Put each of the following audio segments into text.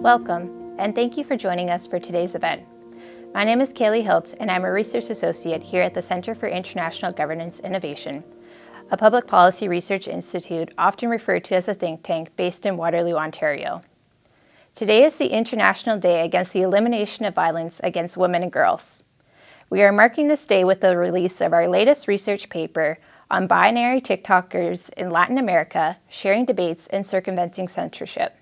Welcome, and thank you for joining us for today's event. My name is Kaylee Hilt, and I'm a research associate here at the Center for International Governance Innovation, a public policy research institute often referred to as a think tank based in Waterloo, Ontario. Today is the International Day against the elimination of violence against women and girls. We are marking this day with the release of our latest research paper on binary TikTokers in Latin America, sharing debates and circumventing censorship.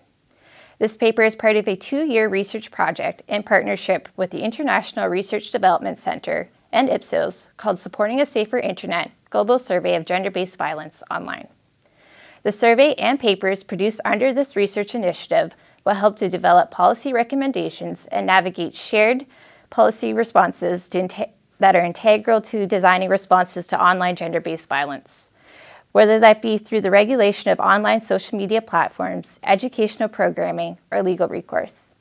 This paper is part of a 2-year research project in partnership with the International Research Development Center and Ipsos called Supporting a Safer Internet, Global Survey of Gender-Based Violence Online. The survey and papers produced under this research initiative will help to develop policy recommendations and navigate shared policy responses that are integral to designing responses to online gender-based violence, whether that be through the regulation of online social media platforms, educational programming, or legal recourse.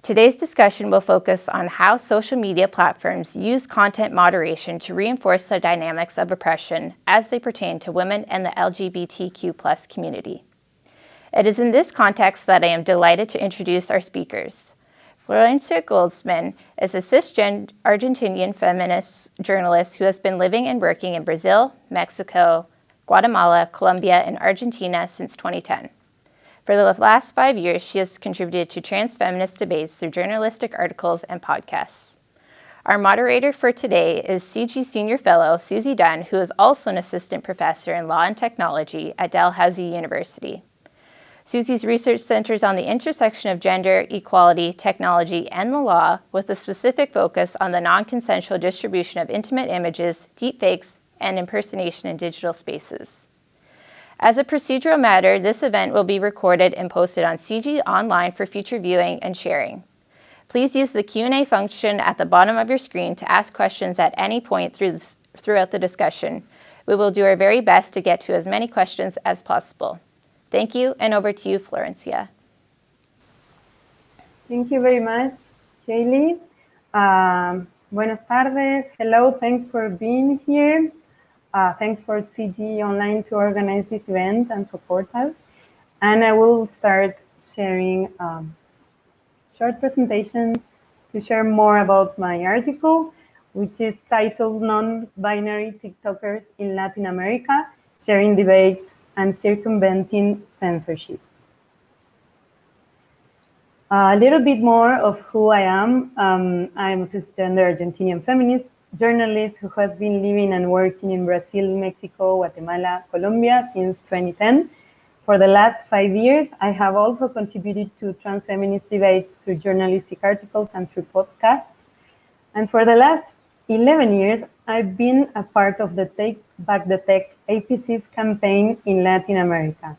Today's discussion will focus on how social media platforms use content moderation to reinforce the dynamics of oppression as they pertain to women and the LGBTQ+ community. It is in this context that I am delighted to introduce our speakers. Florencia Goldsman is a cisgender Argentinian feminist journalist who has been living and working in Brazil, Mexico, Guatemala, Colombia, and Argentina since 2010. For the last 5 years, she has contributed to trans-feminist debates through journalistic articles and podcasts. Our moderator for today is CG Senior Fellow Susie Dunn, who is also an assistant professor in law and technology at Dalhousie University. Susie's research centers on the intersection of gender, equality, technology, and the law, with a specific focus on the non-consensual distribution of intimate images, deepfakes, and impersonation in digital spaces. As a procedural matter, this event will be recorded and posted on CG Online for future viewing and sharing. Please use the Q&A function at the bottom of your screen to ask questions at any point throughout the discussion. We will do our very best to get to as many questions as possible. Thank you, and over to you, Florencia. Thank you very much, Kaylee. Buenas tardes. Hello, thanks for being here. Thanks for CG Online to organize this event and support us. And I will start sharing a short presentation to share more about my article, which is titled Non-Binary TikTokers in Latin America, Sharing Debates and Circumventing Censorship. A little bit more of who I am. I'm a cisgender Argentinian feminist journalist who has been living and working in Brazil, Mexico, Guatemala, Colombia since 2010. For the last 5 years, I have also contributed to trans-feminist debates through journalistic articles and through podcasts. And for the last 11 years, I've been a part of the Take Back the Tech APC's campaign in Latin America.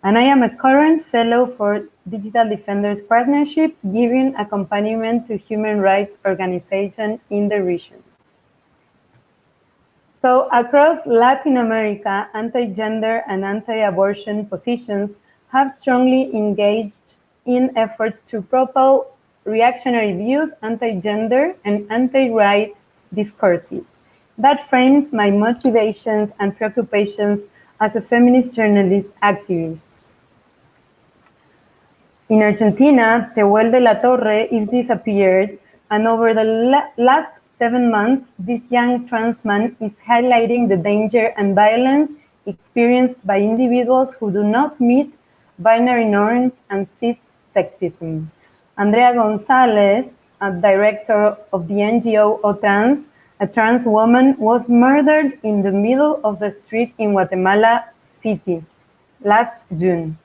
And I am a current fellow for Digital Defenders Partnership, giving accompaniment to human rights organizations in the region. So across Latin America, anti-gender and anti-abortion positions have strongly engaged in efforts to propel reactionary views, anti-gender and anti-rights discourses. That frames my motivations and preoccupations as a feminist journalist activist. In Argentina, Tehuel de la Torre is disappeared, and over the last 7 months, this young trans man is highlighting the danger and violence experienced by individuals who do not meet binary norms and cis sexism. Andrea Gonzalez, a director of the NGO OTrans, a trans woman, was murdered in the middle of the street in Guatemala City last June.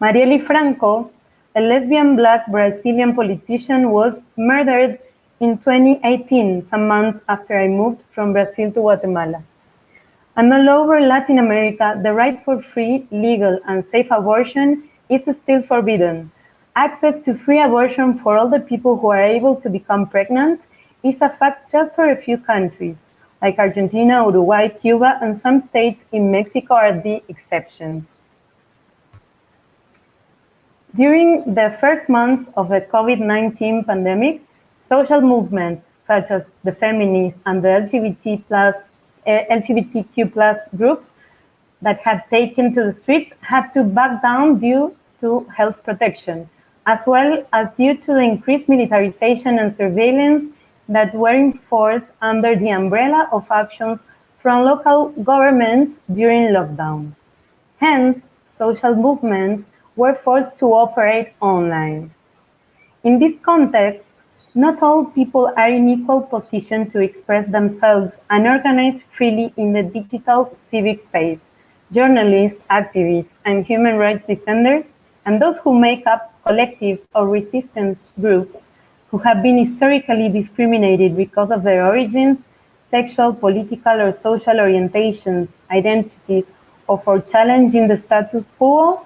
Marielle Franco, a lesbian Black Brazilian politician, was murdered in 2018, some months after I moved from Brazil to Guatemala. And all over Latin America, the right for free, legal, and safe abortion is still forbidden. Access to free abortion for all the people who are able to become pregnant is a fact just for a few countries, like Argentina, Uruguay, Cuba, and some states in Mexico are the exceptions. During the first months of the COVID-19 pandemic, social movements such as the feminist and the LGBTQ+ groups that had taken to the streets had to back down due to health protection. as well as due to the increased militarization and surveillance that were enforced under the umbrella of actions from local governments during lockdown. Hence, social movements were forced to operate online. In this context, not all people are in equal position to express themselves and organize freely in the digital civic space. Journalists, activists, and human rights defenders, and those who make up collectives or resistance groups who have been historically discriminated because of their origins, sexual, political, or social orientations, identities, or for challenging the status quo,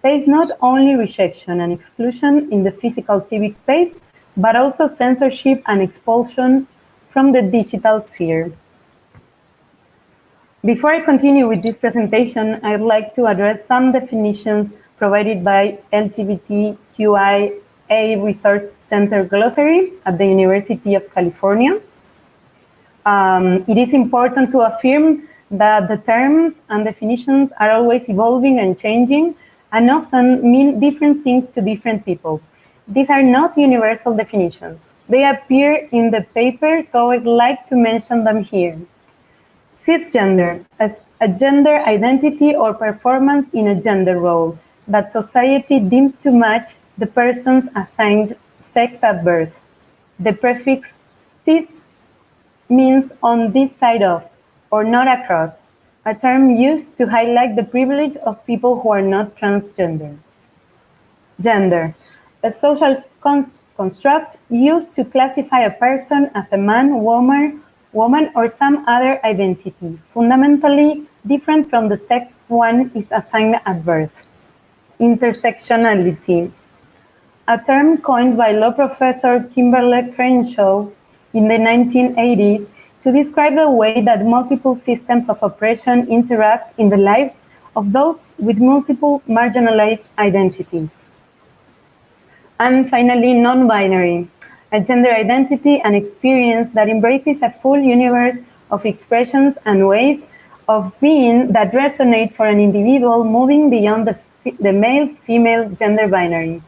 face not only rejection and exclusion in the physical civic space, but also censorship and expulsion from the digital sphere. Before I continue with this presentation, I'd like to address some definitions provided by LGBTQIA Resource Center Glossary at the University of California. It is important to affirm that the terms and definitions are always evolving and changing, and often mean different things to different people. These are not universal definitions. They appear in the paper, so I'd like to mention them here. Cisgender, as a gender identity or performance in a gender role that society deems to match the person's assigned sex at birth. The prefix cis means on this side of, or not across, a term used to highlight the privilege of people who are not transgender. Gender, a social construct used to classify a person as a man, woman, or some other identity, fundamentally different from the sex one is assigned at birth. Intersectionality, a term coined by law professor Kimberly Crenshaw in the 1980s to describe the way that multiple systems of oppression interact in the lives of those with multiple marginalized identities. And finally, non-binary, a gender identity and experience that embraces a full universe of expressions and ways of being that resonate for an individual moving beyond the male-female gender binary.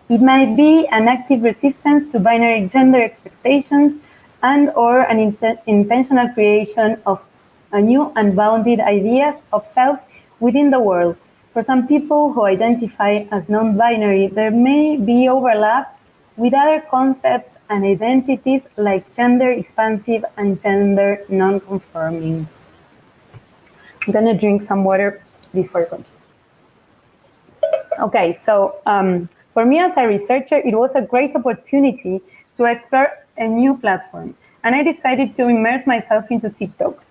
It might be an active resistance to binary gender expectations and or an intentional creation of a new unbounded ideas of self within the world. For some people who identify as non-binary, there may be overlap with other concepts and identities like gender expansive and gender non-conforming. I'm gonna drink some water before I continue. Okay, so for me as a researcher, it was a great opportunity to explore a new platform, and I decided to immerse myself into TikTok.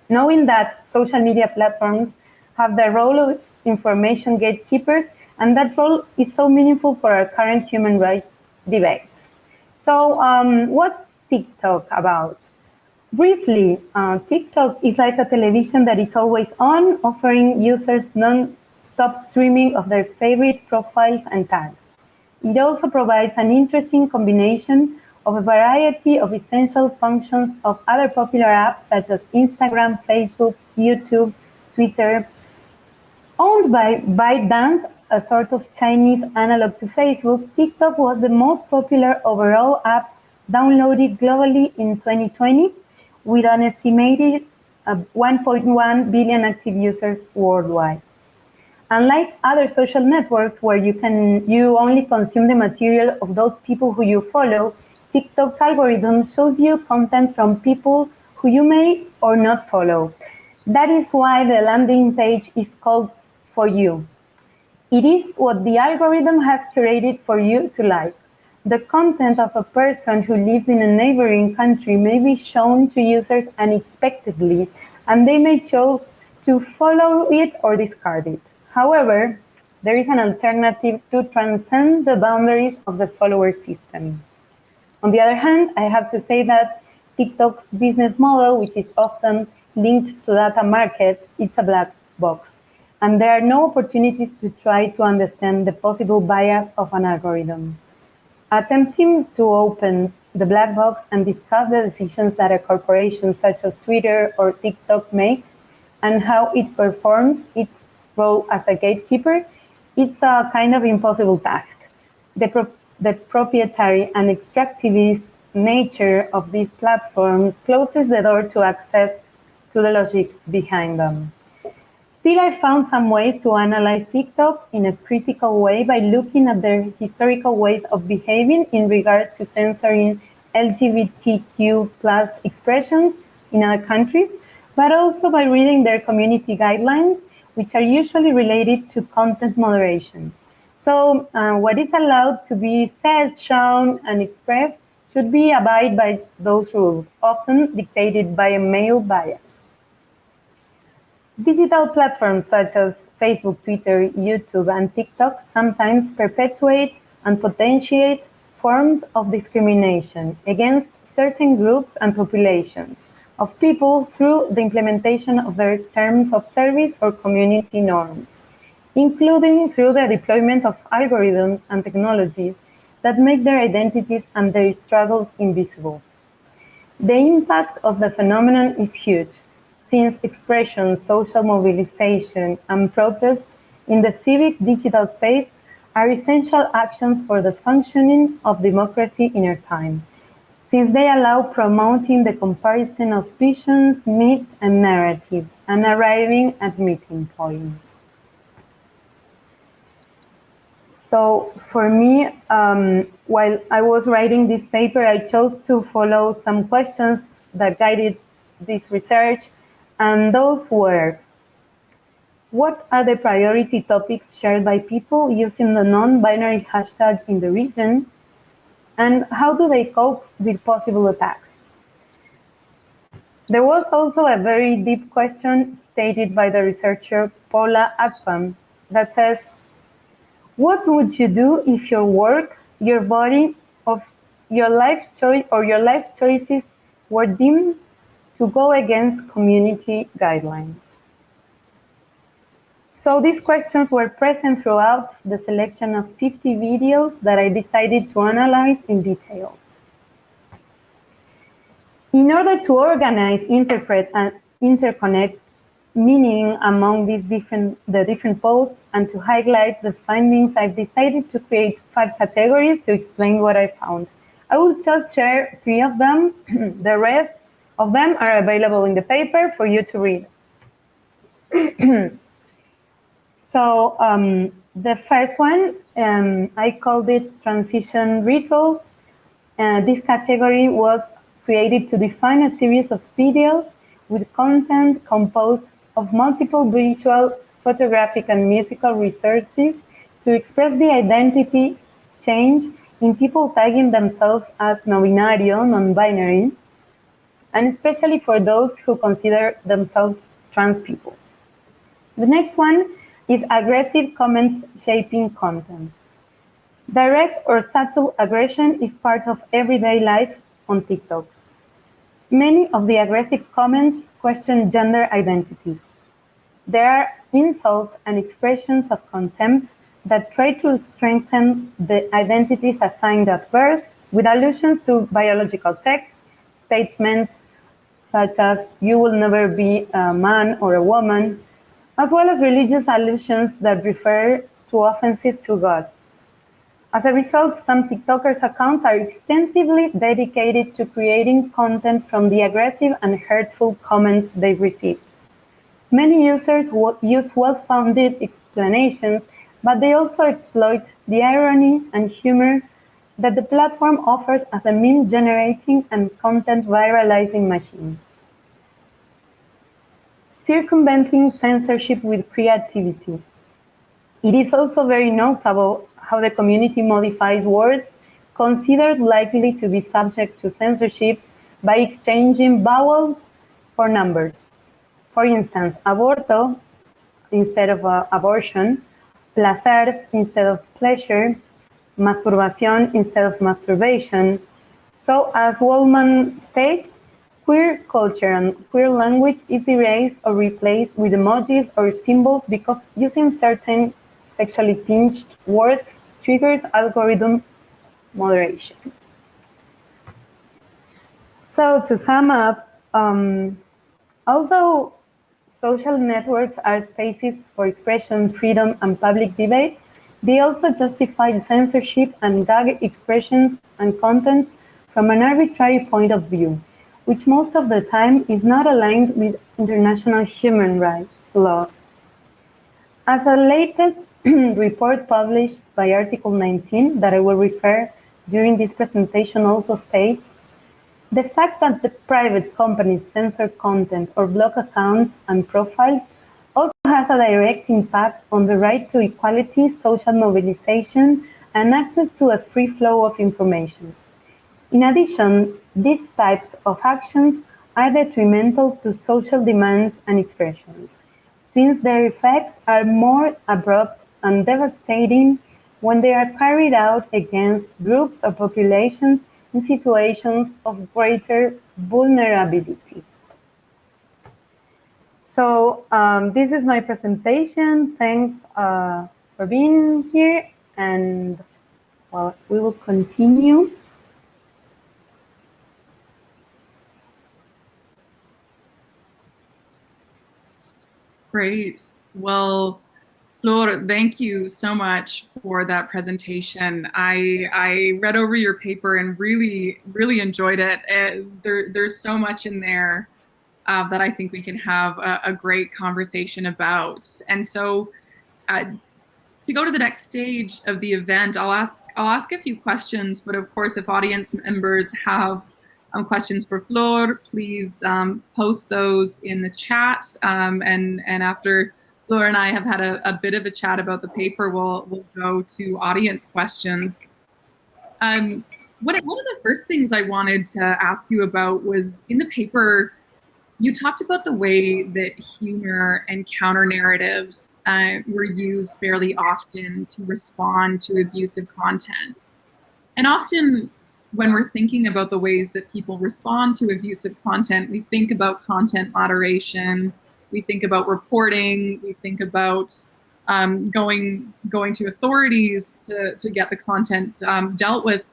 Knowing that social media platforms have the role of information gatekeepers, and that role is so meaningful for our current human rights debates. So what's TikTok about? Briefly, TikTok is like a television that is always on, offering users non-stop streaming of their favorite profiles and tags. It also provides an interesting combination of a variety of essential functions of other popular apps such as Instagram, Facebook, YouTube, Twitter. Owned by ByteDance, a sort of Chinese analog to Facebook, TikTok was the most popular overall app downloaded globally in 2020, with an estimated 1.1 billion active users worldwide. Unlike other social networks where you only consume the material of those people who you follow, TikTok's algorithm shows you content from people who you may or not follow. That is why the landing page is called For You. It is what the algorithm has curated for you to like. The content of a person who lives in a neighboring country may be shown to users unexpectedly, and they may choose to follow it or discard it. However, there is an alternative to transcend the boundaries of the follower system. On the other hand, I have to say that TikTok's business model, which is often linked to data markets, it's a black box. And there are no opportunities to try to understand the possible bias of an algorithm. Attempting to open the black box and discuss the decisions that a corporation such as Twitter or TikTok makes and how it performs its role as a gatekeeper, it's a kind of impossible task. The proprietary and extractivist nature of these platforms closes the door to access to the logic behind them. Still, I found some ways to analyze TikTok in a critical way by looking at their historical ways of behaving in regards to censoring LGBTQ plus expressions in other countries, but also by reading their community guidelines, which are usually related to content moderation. So what is allowed to be said, shown, and expressed should be abide by those rules, often dictated by a male bias. Digital platforms such as Facebook, Twitter, YouTube, and TikTok sometimes perpetuate and potentiate forms of discrimination against certain groups and populations of people through the implementation of their terms of service or community norms, including through the deployment of algorithms and technologies that make their identities and their struggles invisible. The impact of the phenomenon is huge, since expression, social mobilization, and protest in the civic digital space are essential actions for the functioning of democracy in our time, since they allow promoting the comparison of visions, needs, and narratives, and arriving at meeting points. So for me, while I was writing this paper, I chose to follow some questions that guided this research, and those were: what are the priority topics shared by people using the non-binary hashtag in the region? And how do they cope with possible attacks? There was also a very deep question stated by the researcher Paula Akpam that says, what would you do if your work, your body, or your life choices were deemed to go against community guidelines? So these questions were present throughout the selection of 50 videos that I decided to analyze in detail. In order to organize, interpret, and interconnect meaning among the different posts and to highlight the findings, I've decided to create 5 categories to explain what I found. I will just share 3 of them. The rest of them are available in the paper for you to read. So the first one, I called it transition rituals. This category was created to define a series of videos with content composed of multiple visual, photographic, and musical resources to express the identity change in people tagging themselves as no-binario, non-binary, and especially for those who consider themselves trans people. The next one is aggressive comments shaping content. Direct or subtle aggression is part of everyday life on TikTok. Many of the aggressive comments question gender identities. There are insults and expressions of contempt that try to strengthen the identities assigned at birth, with allusions to biological sex, statements such as "you will never be a man or a woman," as well as religious allusions that refer to offenses to God. As a result, some TikTokers' accounts are extensively dedicated to creating content from the aggressive and hurtful comments they've received. Many users use well-founded explanations, but they also exploit the irony and humor that the platform offers as a meme-generating and content viralizing machine. Circumventing censorship with creativity. It is also very notable how the community modifies words considered likely to be subject to censorship by exchanging vowels for numbers. For instance, aborto instead of abortion, placer instead of pleasure, masturbación instead of masturbation. So, as Waldman states, queer culture and queer language is erased or replaced with emojis or symbols because using certain sexually tinged words triggers algorithm moderation. So to sum up, although social networks are spaces for expression, freedom, and public debate, They also justify censorship and gag expressions and content from an arbitrary point of view, which most of the time is not aligned with international human rights laws. As a latest report published by Article 19 that I will refer during this presentation also states, the fact that the private companies censor content or block accounts and profiles also has a direct impact on the right to equality, social mobilization, and access to a free flow of information. In addition, these types of actions are detrimental to social demands and expressions, since their effects are more abrupt and devastating when they are carried out against groups or populations in situations of greater vulnerability. So this is my presentation. Thanks for being here, and well, we will continue. Great. Well, Flor, thank you so much for that presentation. I read over your paper and really enjoyed it. There's so much in there that I think we can have a great conversation about. And so to go to the next stage of the event, I'll ask a few questions, but of course, if audience members have questions for Flor, please post those in the chat. And after Flor and I have had a bit of a chat about the paper, we'll go to audience questions. One of the first things I wanted to ask you about was in the paper, you talked about the way that humor and counter narratives were used fairly often to respond to abusive content. And often when we're thinking about the ways that people respond to abusive content, we think about content moderation, we think about reporting, we think about going to authorities to get the content dealt with.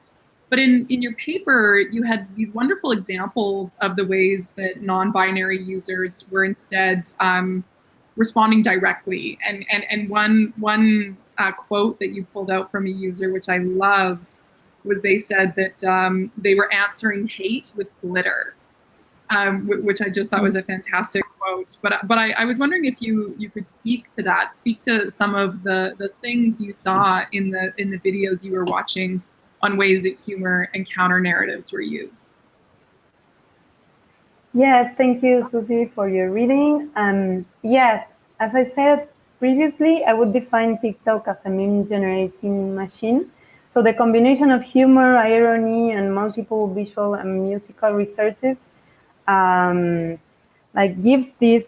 But in your paper, you had these wonderful examples of the ways that non-binary users were instead responding directly. And one quote that you pulled out from a user, which I loved, was they said that they were answering hate with glitter, which I just thought was a fantastic quote. But I was wondering if you could speak to that, speak to some of the things you saw in the videos you were watching on ways that humor and counter narratives were used. Yes, thank you, Susie, for your reading. Yes, as I said previously, I would define TikTok as a meme generating machine. So the combination of humor, irony, and multiple visual and musical resources like gives this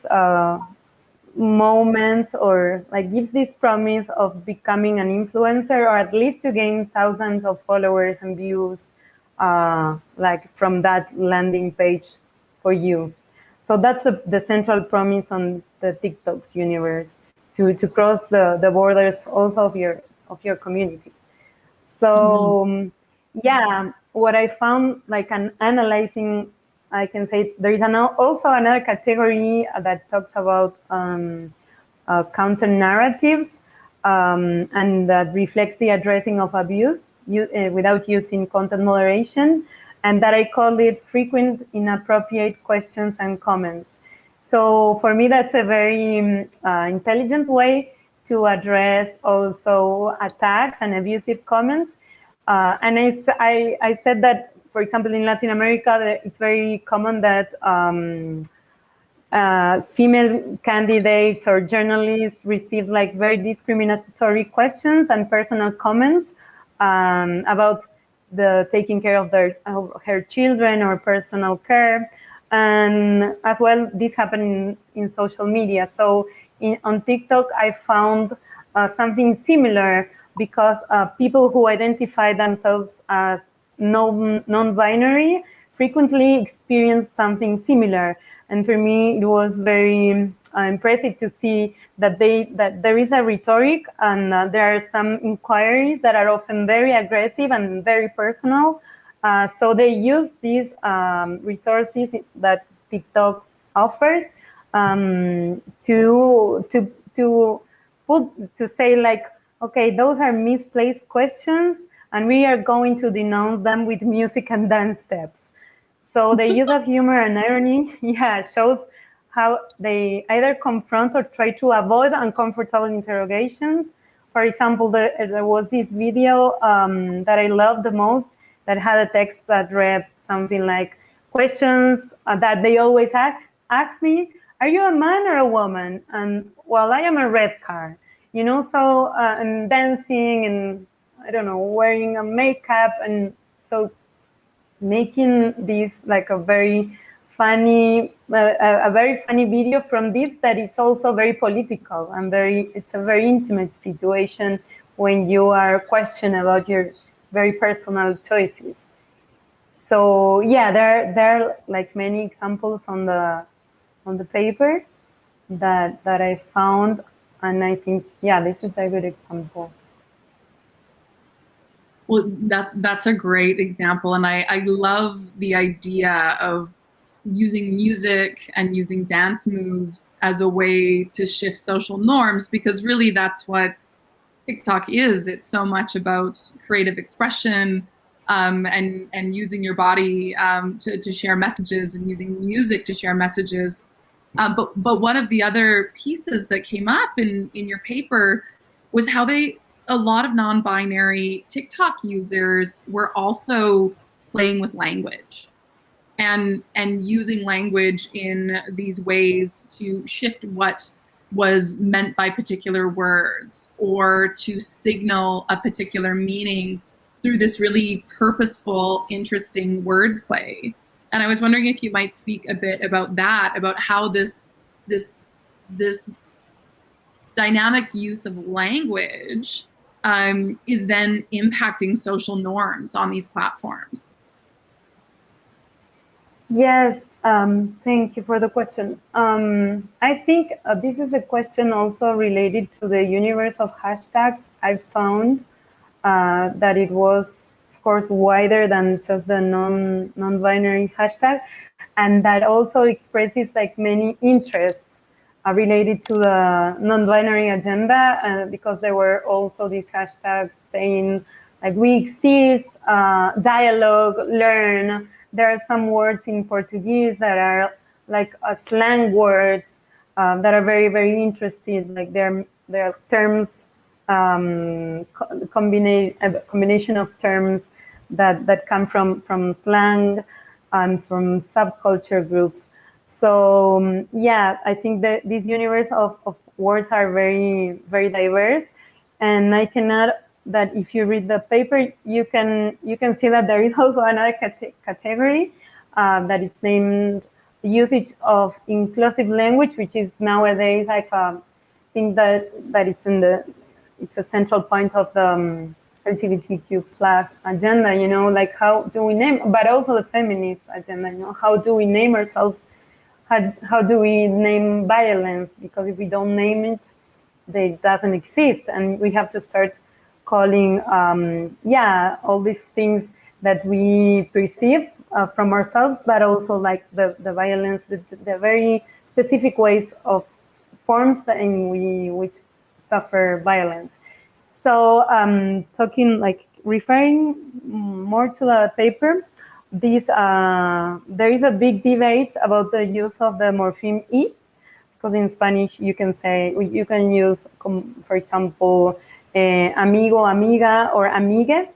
moment, or like gives this promise of becoming an influencer, or at least to gain thousands of followers and views like from that landing page for you. So that's the central promise on the TikTok's universe, to cross the borders also of your community. So yeah, what I found, like analyzing, I can say there is also another category that talks about counter narratives and that reflects the addressing of abuse without using content moderation, and that I call it frequent inappropriate questions and comments. So for me, that's a very intelligent way to address also attacks and abusive comments. And I said that, for example, in Latin America, it's very common that female candidates or journalists receive like very discriminatory questions and personal comments about the taking care of her children or personal care. And as well, this happened in social media. So on TikTok, I found something similar, because people who identify themselves as non-binary frequently experience something similar. And for me, it was very impressive to see that there is a rhetoric, and there are some inquiries that are often very aggressive and very personal. So they use these resources that TikTok offers to say like, Okay, those are misplaced questions, and we are going to denounce them with music and dance steps. So the use of humor and irony, shows how they either confront or try to avoid uncomfortable interrogations. For example, there was this video that I loved the most that had a text that read something like, questions that they always ask me, are you a man or a woman? And well, I am a red car, so and dancing and I don't know, wearing a makeup, and so making this like a very funny video from this, that it's also very political and it's a very intimate situation when you are questioned about your very personal choices. So yeah, there are like many examples on the paper that I found, and I think this is a good example. Well, that's a great example, and I love the idea of using music and using dance moves as a way to shift social norms, because really that's what TikTok is. It's so much about creative expression, and using your body to share messages, and using music to share messages. But one of the other pieces that came up in your paper was how a lot of non-binary TikTok users were also playing with language and using language in these ways to shift what was meant by particular words, or to signal a particular meaning through this really purposeful, interesting wordplay. And I was wondering if you might speak a bit about that, about how this dynamic use of language is then impacting social norms on these platforms. Yes, thank you for the question. I think this is a question also related to the universe of hashtags. I found that it was, of course, wider than just the non-binary hashtag, and that also expresses like many interests related to the non-binary agenda, because there were also these hashtags saying like we exist, dialogue, learn. There are some words in Portuguese that are like slang words that are very, very interesting. Like there are terms, combination of terms that come from slang and from subculture groups. So I think that this universe of words are very, very diverse, and I can add that if you read the paper, you can see that there is also another category that is named usage of inclusive language, which is nowadays like I think that it's a central point of the LGBTQ plus agenda. Like how do we name, but also the feminist agenda. How do we name ourselves? How do we name violence? Because if we don't name it, it doesn't exist, and we have to start calling all these things that we perceive from ourselves, but also like the violence, the very specific ways of forms in which suffer violence. So referring more to the paper, there is a big debate about the use of the morpheme E, because in Spanish you can use, for example, amigo, amiga, or amigue.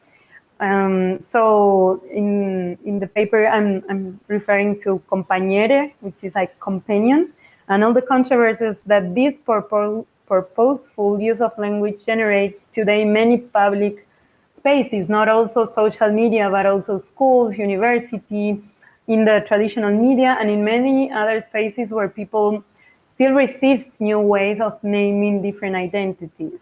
So in the paper, I'm referring to compañere, which is like companion, and all the controversies that this purposeful use of language generates today in many public spaces, not also social media, but also schools, university, in the traditional media, and in many other spaces where people still resist new ways of naming different identities.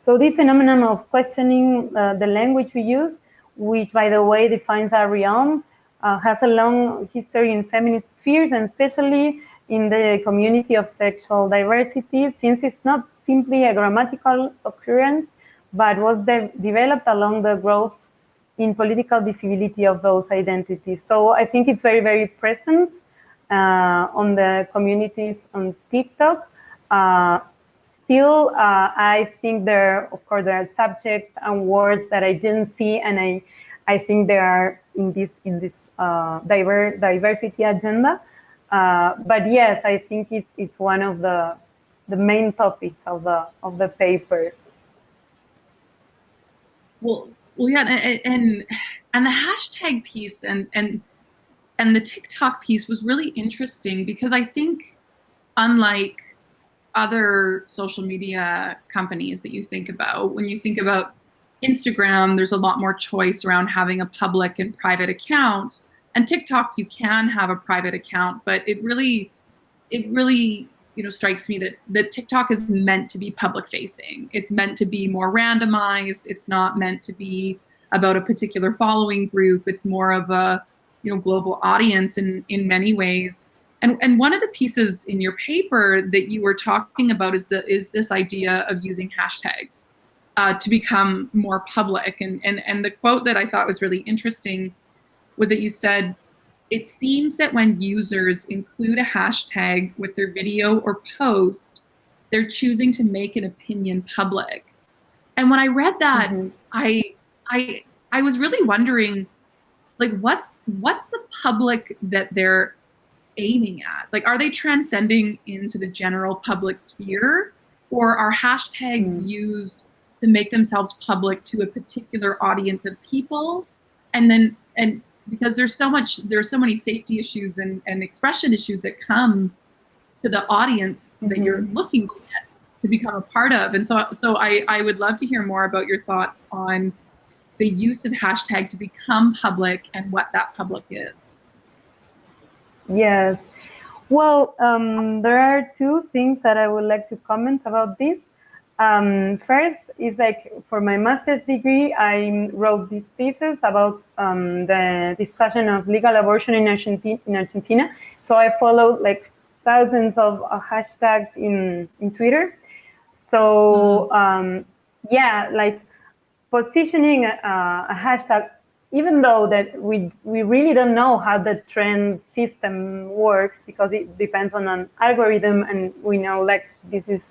So this phenomenon of questioning the language we use, which, by the way, defines our realm, has a long history in feminist spheres, and especially in the community of sexual diversity, since it's not simply a grammatical occurrence, but was developed along the growth in political visibility of those identities. So I think it's very, very present on the communities on TikTok. still, I think of course, there are subjects and words that I didn't see, and I think they are in this diversity agenda. But yes, I think it's one of the main topics of the paper. Well, yeah, and the hashtag piece and the TikTok piece was really interesting because I think, unlike other social media companies that you think about, when you think about Instagram, there's a lot more choice around having a public and private account. And TikTok, you can have a private account, but it really strikes me that TikTok is meant to be public facing. It's meant to be more randomized. It's not meant to be about a particular following group. It's more of a global audience in many ways. And one of the pieces in your paper that you were talking about is this idea of using hashtags to become more public. And the quote that I thought was really interesting was that you said, "It seems that when users include a hashtag with their video or post, they're choosing to make an opinion public." And when I read that, I was really wondering, like, what's the public that they're aiming at? Like, are they transcending into the general public sphere, or are hashtags used to make themselves public to a particular audience of people? And because there's so many safety issues and expression issues that come to the audience that you're looking to get to become a part of. And so I would love to hear more about your thoughts on the use of hashtag to become public and what that public is. Yes. Well, there are two things that I would like to comment about this. First is, like, for my master's degree, I wrote this thesis about the discussion of legal abortion in Argentina. So I followed like thousands of hashtags in Twitter. So yeah, like positioning a hashtag, even though that we really don't know how the trend system works, because it depends on an algorithm, and we know, like, this is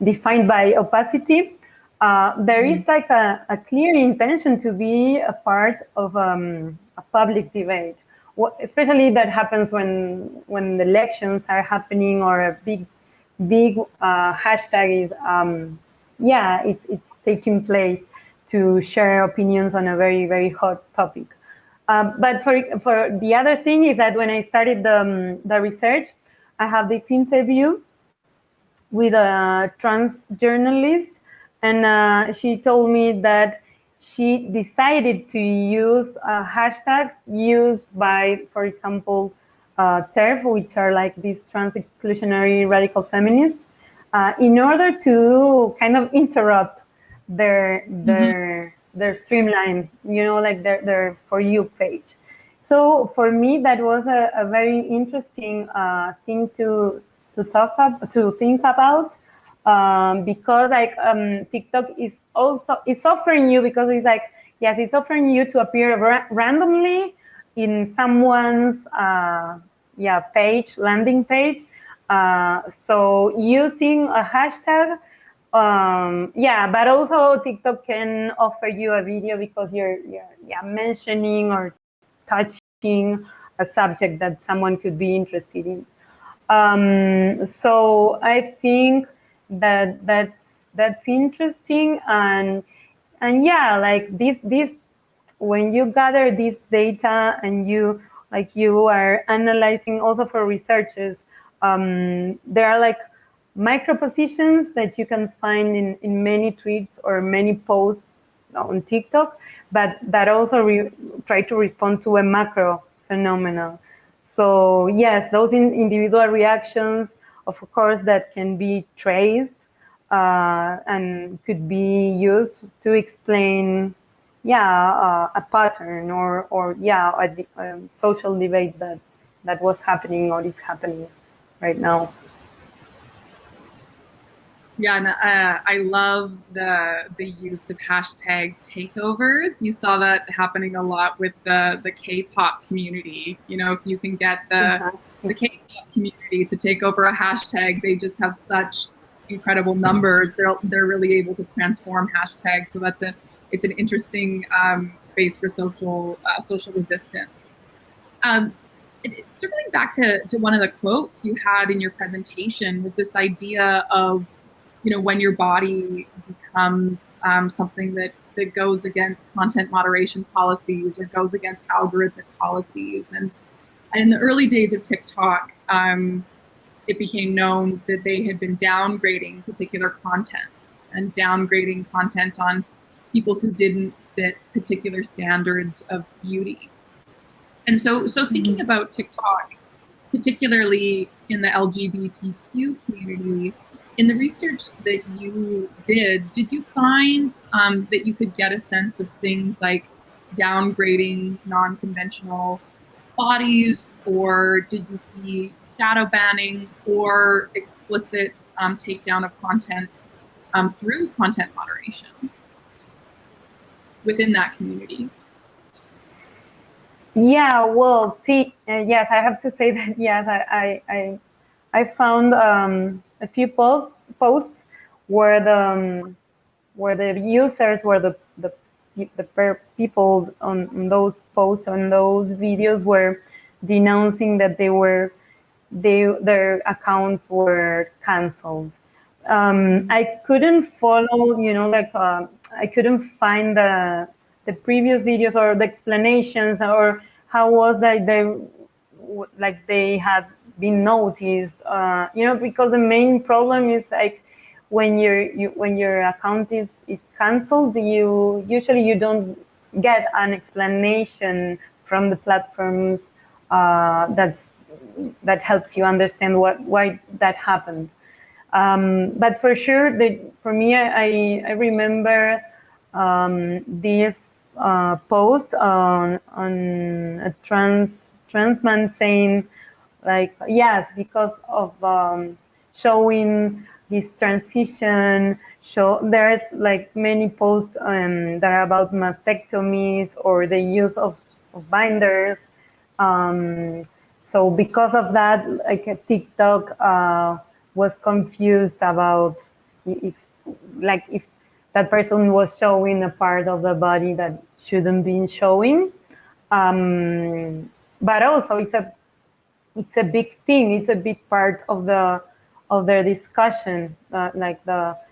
defined by opacity. There is like a clear intention to be a part of a public debate, especially that happens when the elections are happening, or a big hashtag is it's taking place to share opinions on a very, very hot topic. But for the other thing is that when I started the research, I have this interview with a trans journalist, and she told me that she decided to use hashtags used by, for example, TERF, which are like these trans exclusionary radical feminists, in order to kind of interrupt their streamline, like their For You page. So for me, that was a very interesting thing to think about, because like TikTok is offering you, because it's like, yes, it's offering you to appear randomly in someone's landing page. So using a hashtag, but also TikTok can offer you a video because you're mentioning or touching a subject that someone could be interested in. So I think that's interesting, and like this when you gather this data and you are analyzing also for researchers, there are like micro positions that you can find in many tweets or many posts on TikTok, but that also try to respond to a macro phenomenon. So yes, those individual reactions, of course, that can be traced and could be used to explain a pattern or a social debate that was happening or is happening right now. Yeah, and I love the use of hashtag takeovers. You saw that happening a lot with the K-pop community. If you can get the K-pop community to take over a hashtag, they just have such incredible numbers, they're really able to transform hashtags. So it's an interesting space for social resistance. Circling back to one of the quotes you had in your presentation was this idea of, when your body becomes something that goes against content moderation policies or goes against algorithmic policies. And in the early days of TikTok, it became known that they had been downgrading particular content and downgrading content on people who didn't fit particular standards of beauty. And so thinking about TikTok, particularly in the LGBTQ community, in the research that you did you find that you could get a sense of things like downgrading non-conventional bodies, or did you see shadow banning or explicit takedown of content through content moderation within that community? Yeah, well, see, yes, I have to say that, yes, I found a few posts where the users, where the people on those posts, on those videos, were denouncing that their accounts were canceled. I couldn't follow, I couldn't find the previous videos or the explanations, or how was that they had been noticed, because the main problem is like when your account is canceled, you usually don't get an explanation from the platforms that helps you understand why that happened. But for sure, for me, I remember this post on a trans man saying, like, yes, because of showing his transition. There's like many posts that are about mastectomies or the use of binders. So because of that, like TikTok was confused about if that person was showing a part of the body that shouldn't be showing. But also it's a big thing. It's a big part of their discussion,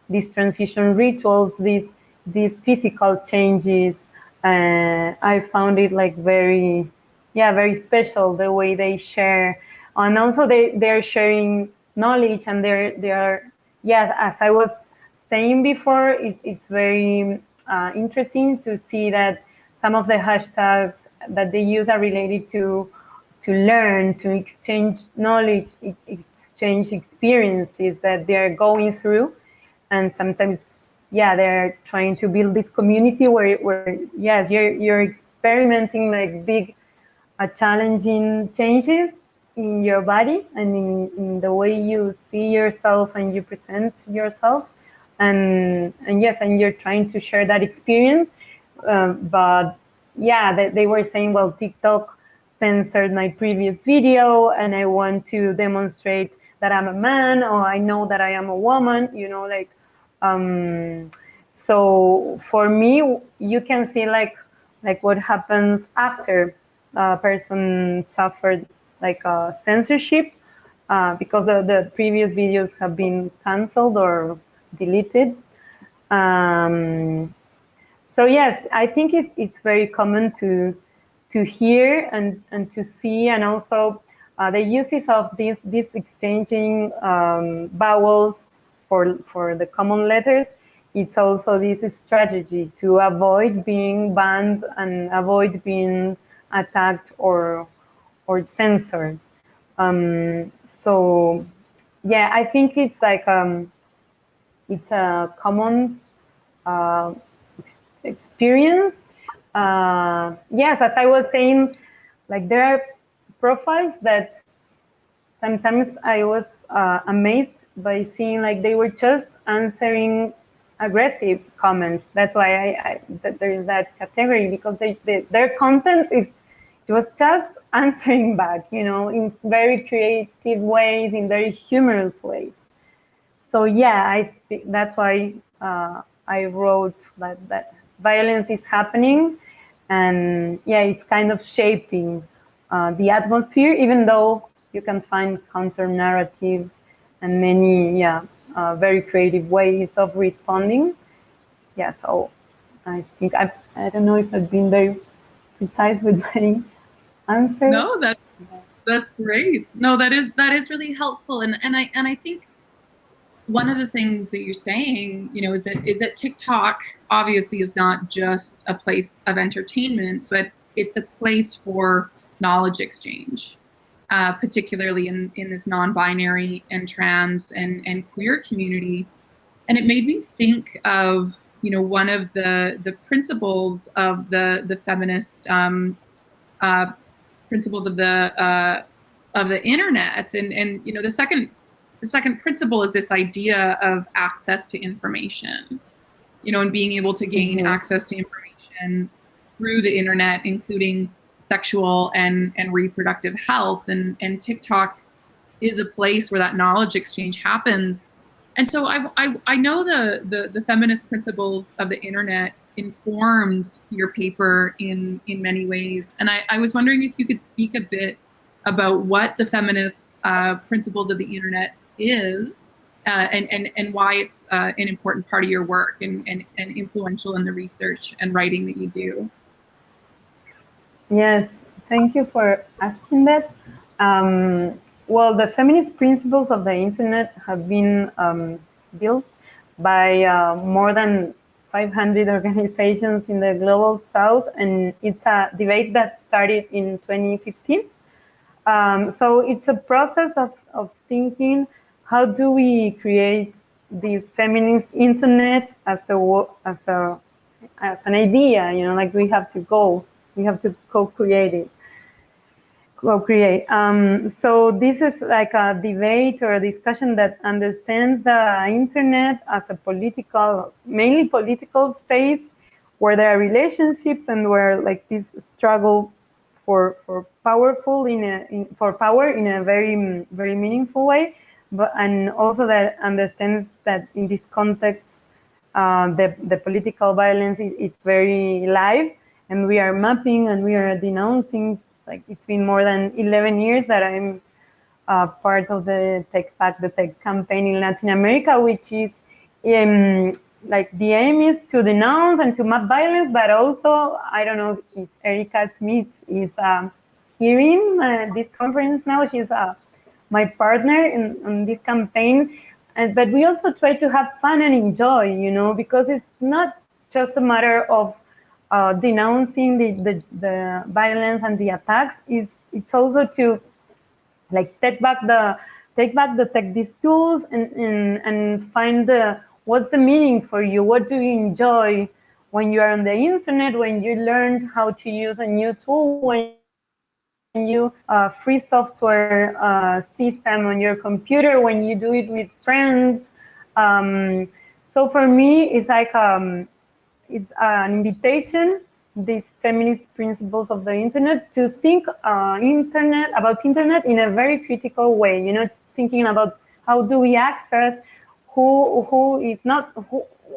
these transition rituals, these physical changes. I found it like very special, the way they share, and also they're sharing knowledge, and they are, yes, as I was saying before, it's very interesting to see that some of the hashtags that they use are related to learn, to exchange knowledge, exchange experiences that they're going through. And sometimes, they're trying to build this community where yes, you're experimenting like big, challenging changes in your body and in the way you see yourself and you present yourself. And yes, and you're trying to share that experience. But they were saying, well, TikTok censored my previous video, and I want to demonstrate that I'm a man, or I know that I am a woman, so for me, you can see like what happens after a person suffered like censorship, because the previous videos have been canceled or deleted. So yes, I think it's very common to hear and to see, and also the uses of this exchanging vowels for the common letters. It's also this strategy to avoid being banned and avoid being attacked or censored. So yeah, I think it's like it's a common experience. Yes, as I was saying, like there are profiles that sometimes I was amazed by seeing like they were just answering aggressive comments. That's why that there is that category, because their content it was just answering back, in very creative ways, in very humorous ways. So yeah, I think that's why I wrote that violence is happening, and yeah, it's kind of shaping the atmosphere, even though you can find counter narratives and many very creative ways of responding. Yeah, so I think I don't know if I've been very precise with my answer. No, that's great. No, that is really helpful, and I think one of the things that you're saying, is that TikTok obviously is not just a place of entertainment, but it's a place for knowledge exchange, particularly in this non-binary and trans and queer community. And it made me think of, one of the principles of the feminist principles of the internet, and the second principle is this idea of access to information, and being able to gain access to information through the internet, including sexual and reproductive health, and TikTok is a place where that knowledge exchange happens. And so I know the feminist principles of the internet informed your paper in many ways. And I was wondering if you could speak a bit about what the feminist principles of the internet is, and why it's an important part of your work, and influential in the research and writing that you do. Yes, thank you for asking that. Well, the feminist principles of the internet have been built by more than 500 organizations in the global south, and it's a debate that started in 2015. So it's a process of thinking, how do we create this feminist internet as an idea, like we have to co-create it. So this is like a debate or a discussion that understands the internet as a mainly political space, where there are relationships and where like this struggle for power in a very very meaningful way, and also that understands that in this context the political violence it's very live, and we are mapping and we are denouncing. Like, it's been more than 11 years that I'm part of the the Tech campaign in Latin America, which is like the aim is to denounce and to map violence, but also, I don't know if Erica Smith is hearing this conference now. She's my partner in this campaign. But we also try to have fun and enjoy, because it's not just a matter of denouncing the violence and the attacks. It's also to like take back the these tools and find what's the meaning for you. What do you enjoy when you are on the internet, when you learn how to use a new tool, when you free software system on your computer, when you do it with friends. So for me, it's like it's an invitation, these feminist principles of the internet, to think about internet in a very critical way, thinking about how do we access, who is not,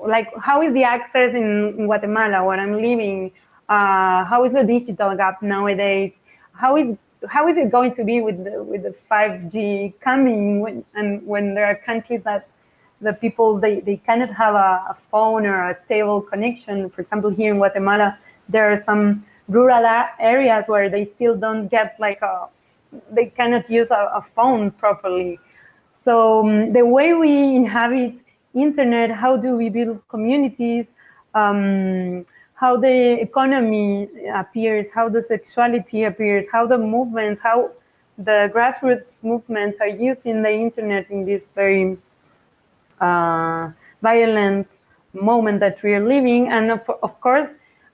like how is the access in Guatemala where I'm living, how is the digital gap nowadays, how is it going to be with the 5G coming, when there are countries that the people, they cannot have a phone or a stable connection. For example, here in Guatemala, there are some rural areas where they still don't get they cannot use a phone properly. So the way we inhabit internet, how do we build communities, how the economy appears, how the sexuality appears, how the movements, how the grassroots movements are using the internet in this very violent moment that we are living. And of course,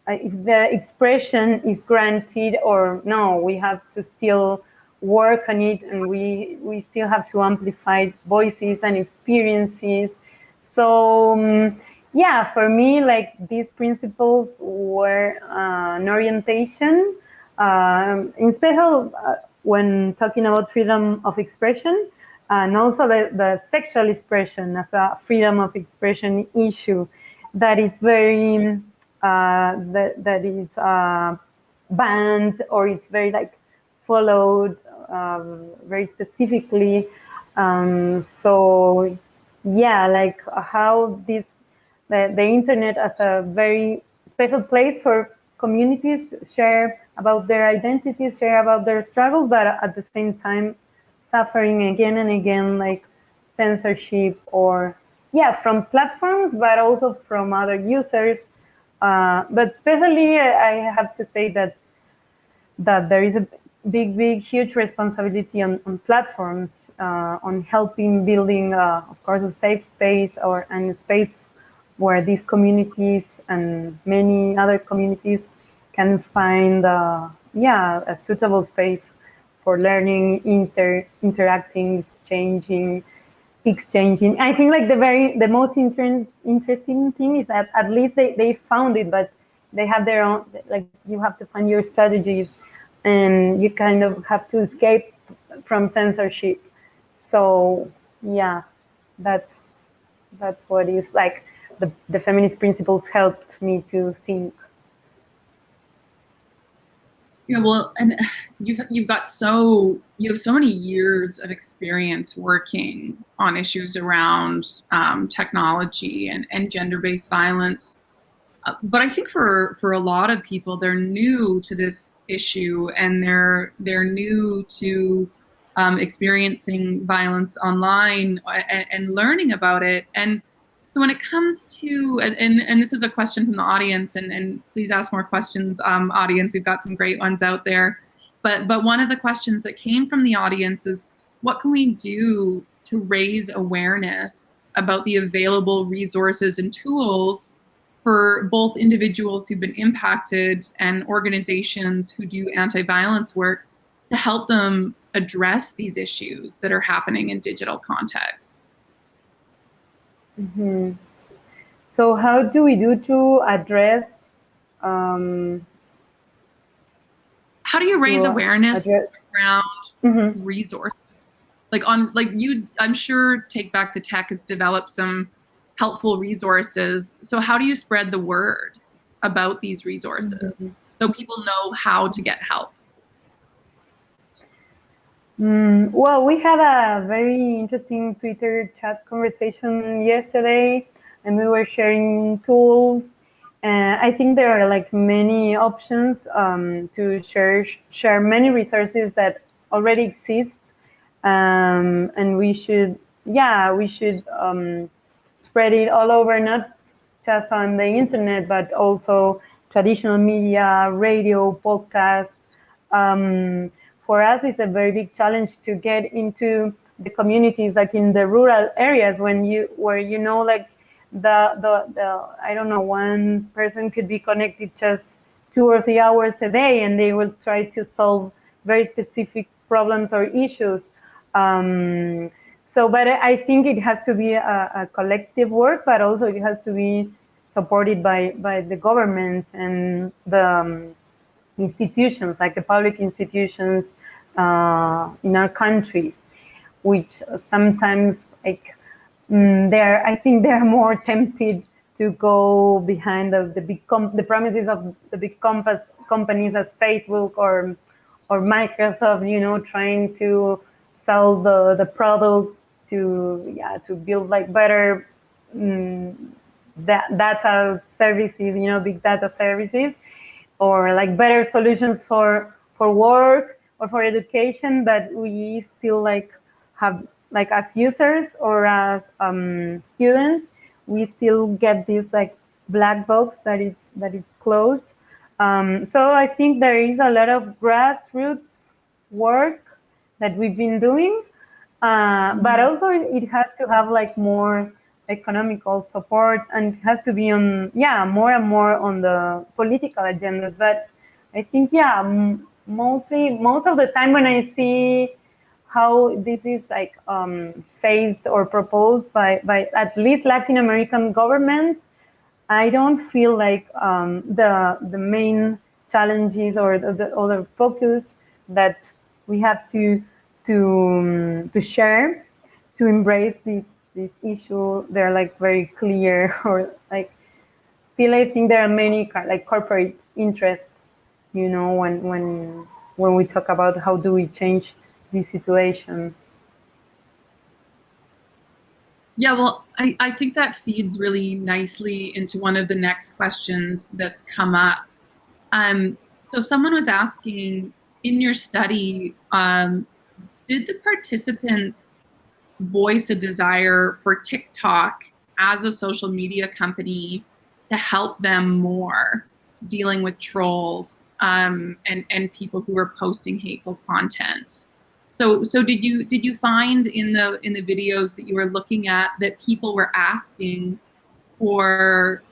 if the expression is granted or no, we have to still work on it, and we still have to amplify voices and experiences. So yeah, for me, like, these principles were an orientation, in special when talking about freedom of expression. and also the sexual expression as a freedom of expression issue that is very that is banned, or it's very like followed very specifically. So yeah, like how the internet as a very special place for communities to share about their identities, share about their struggles, but at the same time suffering again and again like censorship, or from platforms, but also from other users. But especially I have to say that there is a big, huge responsibility on platforms, on helping building, of course, a safe space and a space where these communities and many other communities can find, a suitable space for learning, interacting, exchanging. I think like the most interesting thing is that at least they found it, but they have their own, like you have to find your strategies, and you kind of have to escape from censorship. So yeah, that's what is like the feminist principles helped me to think. Yeah, well, and you have so many years of experience working on issues around technology and gender-based violence. But I think for a lot of people, they're new to this issue, and they're new to experiencing violence online and learning about it. And so when it comes to, and this is a question from the audience, and please ask more questions, audience. We've got some great ones out there. But one of the questions that came from the audience is, what can we do to raise awareness about the available resources and tools for both individuals who've been impacted and organizations who do anti-violence work to help them address these issues that are happening in digital context? Mm-hmm. So how do we do to address? How do you raise awareness around resources? I'm sure Take Back the Tech has developed some helpful resources. So how do you spread the word about these resources so people know how to get help? Well, we had a very interesting Twitter chat conversation yesterday, and we were sharing tools. I think there are like many options to share many resources that already exist, and we should spread it all over, not just on the internet, but also traditional media, radio, podcasts. For us, it's a very big challenge to get into the communities, like in the rural areas, where like the I don't know, one person could be connected just 2 or 3 hours a day, and they will try to solve very specific problems or issues. But I think it has to be a collective work, but also it has to be supported by the governments and the institutions, like the public institutions in our countries, which sometimes like I think they're more tempted to go behind the promises of the big companies as Facebook or Microsoft, trying to sell the products to build like better data services, big data services, or like better solutions for work or for education, but we still like have, like as users or as students, we still get this like black box that it's closed. So I think there is a lot of grassroots work that we've been doing, but also it has to have like more economical support, and it has to be on more and more on the political agendas. But I think most of the time when I see how this is like faced or proposed by at least Latin American governments, I don't feel like the main challenges or the focus that we have to share to embrace this issue. They're like very clear, or like still I think there are many like corporate interests, you know, when we talk about how do we change this situation. Yeah, well, I think that feeds really nicely into one of the next questions that's come up. So someone was asking, in your study, did the participants voice a desire for TikTok as a social media company to help them more dealing with trolls and people who are posting hateful content? So did you find in the videos that you were looking at that people were asking for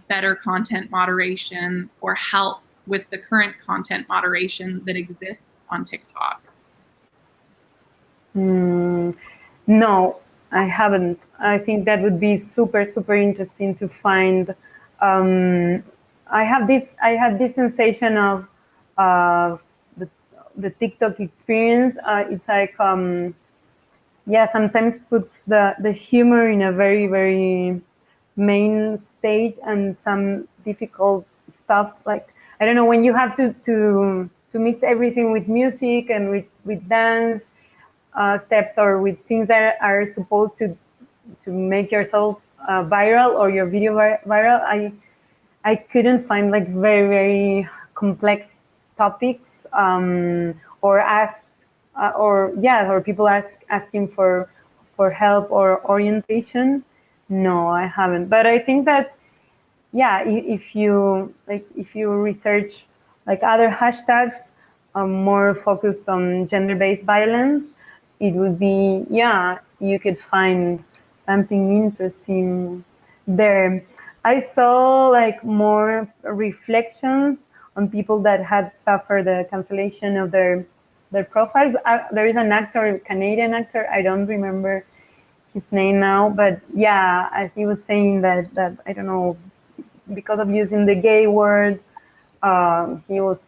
better content moderation or help with the current content moderation that exists on TikTok? No, I haven't. I think that would be super, super interesting to find. I had this sensation of the TikTok experience. It's like, yeah, sometimes puts the humor in a very, very main stage, and some difficult stuff, like, I don't know, when you have to mix everything with music and with dance steps, or with things that are supposed to make yourself viral, or your video viral. I couldn't find like very, very complex topics, or or people asking for help or orientation. No, I haven't. But I think that, yeah, if you research like other hashtags more focused on gender-based violence, it would be, yeah, you could find something interesting there. I saw like more reflections on people that had suffered the cancellation of their profiles. There is an actor, Canadian actor, I don't remember his name now, but yeah, he was saying that I don't know, because of using the gay word, he was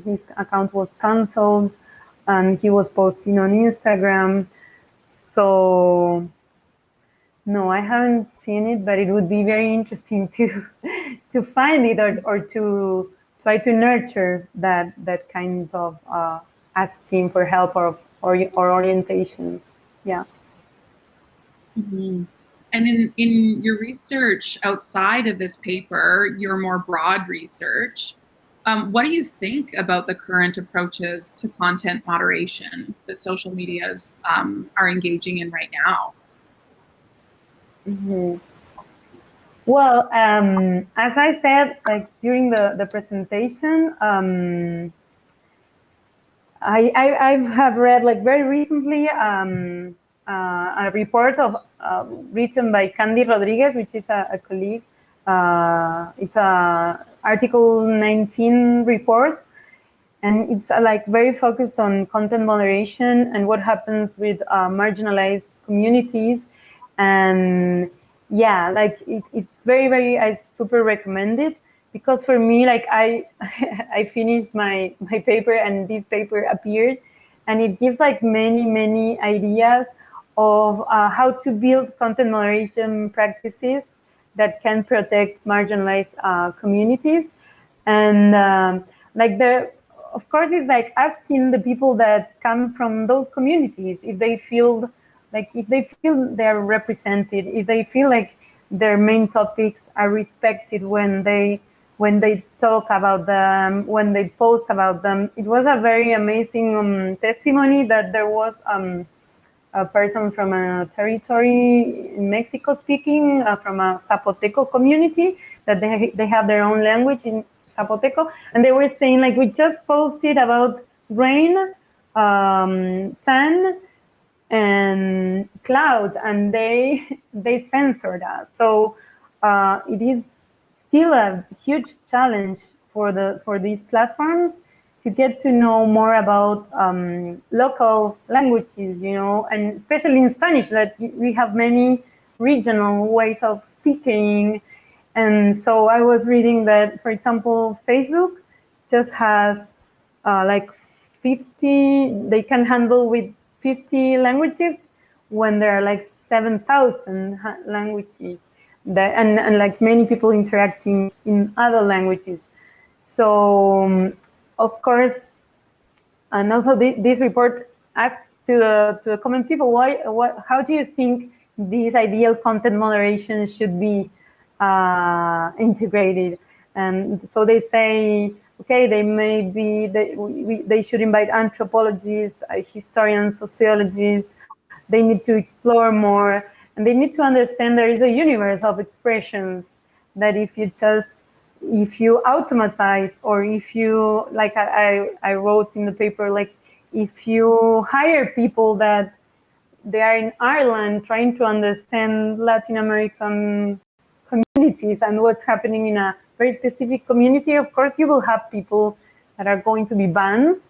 his account was canceled, and he was posting on Instagram. So no, I haven't seen it, but it would be very interesting to find it, or to try to nurture that kinds of asking for help or orientations. Yeah. Mm-hmm. And in your research outside of this paper, your more broad research, what do you think about the current approaches to content moderation that social medias are engaging in right now? Mm-hmm. Well, as I said, like during the presentation, I have read like very recently a report written by Candy Rodriguez, which is a colleague. It's a Article 19 report, and it's like very focused on content moderation and what happens with marginalized communities. And yeah, like it's very, very, I super recommend it, because for me, like I I finished my paper, and this paper appeared, and it gives like many ideas of how to build content moderation practices that can protect marginalized communities. And like of course, it's like asking the people that come from those communities if they feel they're represented, if they feel like their main topics are respected when they talk about them, when they post about them. It was a very amazing testimony that there was a person from a territory in Mexico speaking, from a Zapoteco community, that they have their own language in Zapoteco, and they were saying, like, we just posted about rain, sun, and clouds, and they censored us. So it is still a huge challenge for these platforms to get to know more about local languages, you know, and especially in Spanish, that we have many regional ways of speaking. And so I was reading that, for example, Facebook just has like 50, they can handle with 50 languages when there are like 7,000 languages that, and like many people interacting in other languages. So of course, and also this report asked to the common people, how do you think this ideal content moderation should be integrated? And so they say, okay, they should invite anthropologists, historians, sociologists. They need to explore more, and they need to understand there is a universe of expressions that if you automatize, or if you, like I wrote in the paper, like if you hire people that they are in Ireland trying to understand Latin American communities and what's happening in a very specific community, of course you will have people that are going to be banned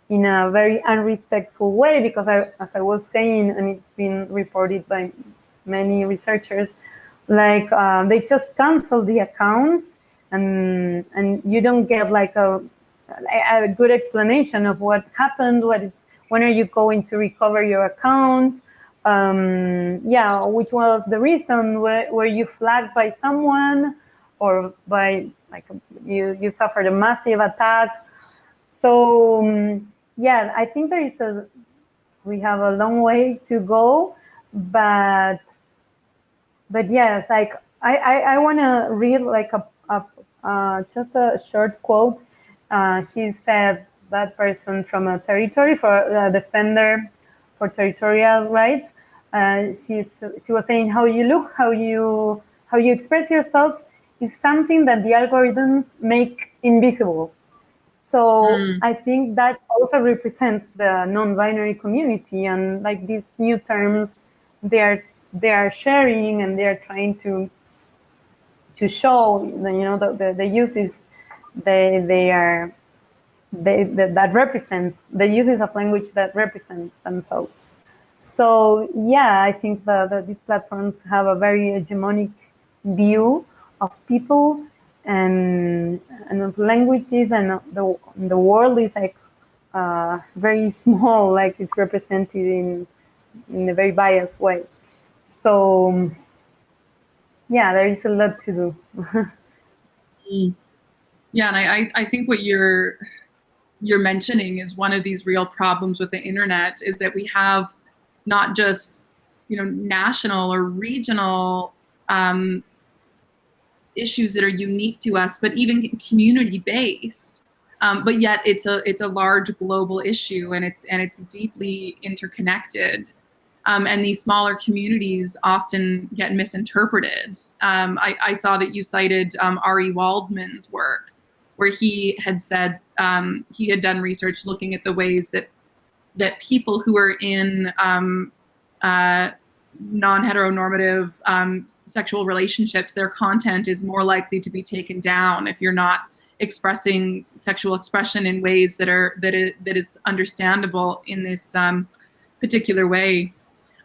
in a very unrespectful way, because as I was saying, and it's been reported by many researchers, like they just cancel the accounts, and you don't get like a good explanation of what happened, when are you going to recover your account, which was the reason, were you flagged by someone, or by like you suffered a massive attack. So I think we have a long way to go, but yes, like I want to read like just a short quote. She said, that person from a territory, for a defender for territorial rights. She was saying, how you look, how you express yourself is something that the algorithms make invisible. So I think that also represents the non-binary community, and like these new terms they are sharing, and they are trying to show the uses that represents the uses of language that represents themselves. So I think that these platforms have a very hegemonic view of people and of languages, and the world is like very small, like it's represented in a very biased way. So there is a lot to do. Yeah, and I think what you're mentioning is one of these real problems with the internet, is that we have not just national or regional issues that are unique to us, but even community-based. But yet it's a large global issue, and it's deeply interconnected. And these smaller communities often get misinterpreted. I saw that you cited R.E. Waldman's work, where he had said he had done research looking at the ways that people who are in non-heteronormative sexual relationships, their content is more likely to be taken down if you're not expressing sexual expression in ways that is understandable in this particular way.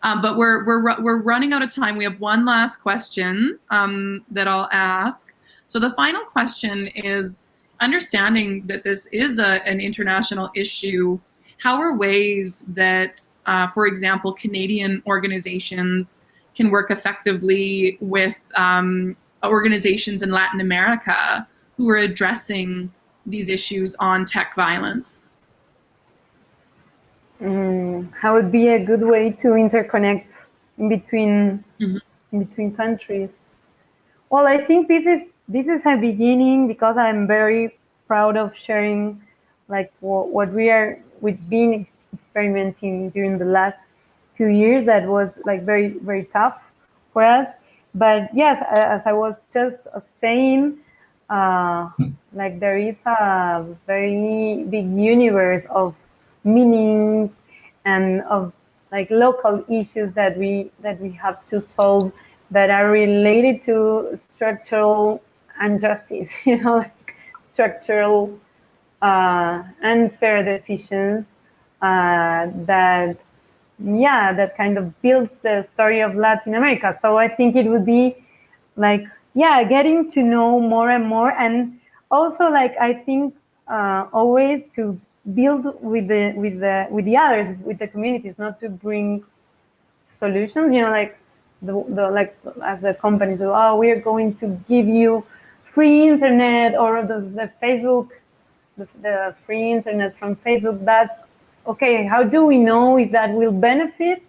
But we're running out of time. We have one last question that I'll ask. So the final question is, understanding that this is an international issue, how are ways that, for example, Canadian organizations can work effectively with organizations in Latin America who are addressing these issues on tech violence? How would be a good way to interconnect in between countries? Well, I think this is a beginning, because I'm very proud of sharing like what we've been experimenting during the last 2 years. That was like very, very tough for us. But yes, as I was just saying, like there is a very big universe of meanings and of like local issues that we have to solve, that are related to structural injustice, like structural unfair decisions that kind of builds the story of Latin America. So I think it would be like getting to know more and more, and also like I think always to build with the others, with the communities, not to bring solutions, like like as the companies do, oh, we are going to give you free internet, or the Facebook, the free internet from Facebook. That's okay. How do we know if that will benefit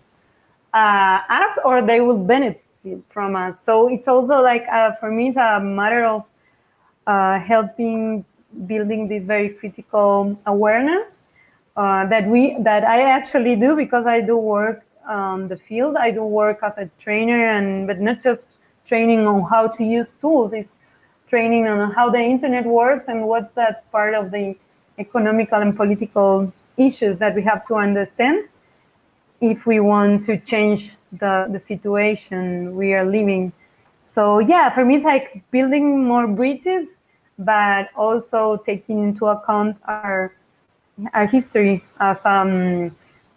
us or they will benefit from us? So it's also like, for me, it's a matter of helping building this very critical awareness that I actually do, because I do work on the field. I do work as a trainer, but not just training on how to use tools. It's training on how the internet works and what's that part of the economical and political issues that we have to understand if we want to change the situation we are living. So yeah, for me, it's like building more bridges, but also taking into account our history as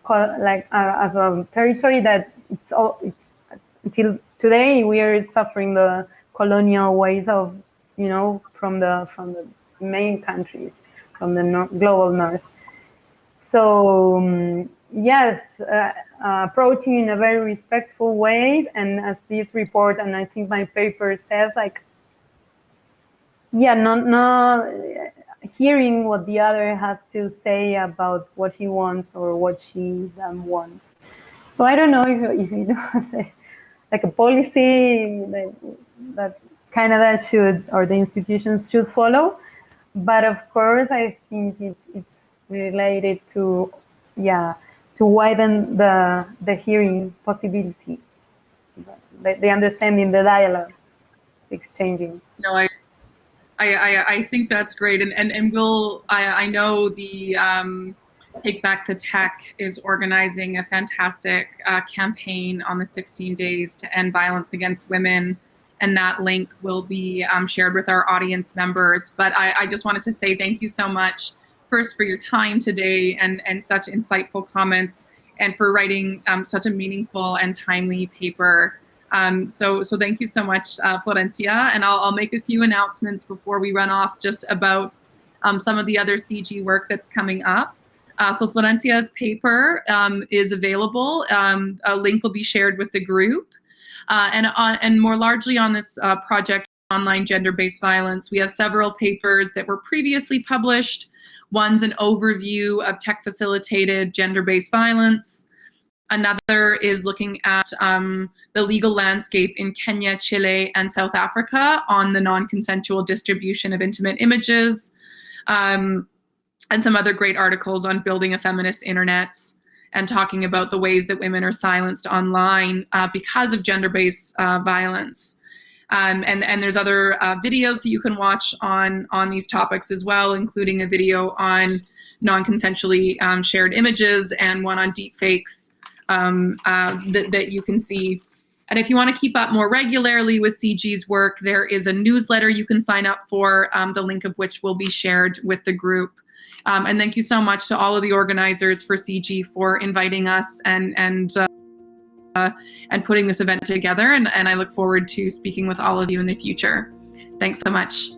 as a territory that it's until today we are suffering the colonial ways of, from the main countries, from the global north. So yes, approaching in a very respectful ways, and as this report and I think my paper says, like, yeah, not hearing what the other has to say about what he wants or what she wants. So I don't know if you do like a policy that Canada should, or the institutions should follow, but of course I think it's related to widen the hearing possibility, the understanding, the dialogue, the exchanging. No, I think that's great, and I know the Take Back the Tech is organizing a fantastic campaign on the 16 days to end violence against women, and that link will be shared with our audience members. But I just wanted to say thank you so much, first, for your time today and such insightful comments, and for writing such a meaningful and timely paper. So thank you so much, Florencia. And I'll make a few announcements before we run off, just about some of the other CG work that's coming up. So Florencia's paper is available. A link will be shared with the group. And more largely on this project, online gender-based violence, we have several papers that were previously published. One's an overview of tech-facilitated gender-based violence. Another is looking at the legal landscape in Kenya, Chile, and South Africa on the non-consensual distribution of intimate images, and some other great articles on building a feminist internet and talking about the ways that women are silenced online because of gender-based violence. And there's other videos that you can watch on these topics as well, including a video on non-consensually shared images and one on deepfakes that you can see. And if you want to keep up more regularly with CG's work, there is a newsletter you can sign up for, the link of which will be shared with the group. And thank you so much to all of the organizers for CG for inviting us and putting this event together. And I look forward to speaking with all of you in the future. Thanks so much.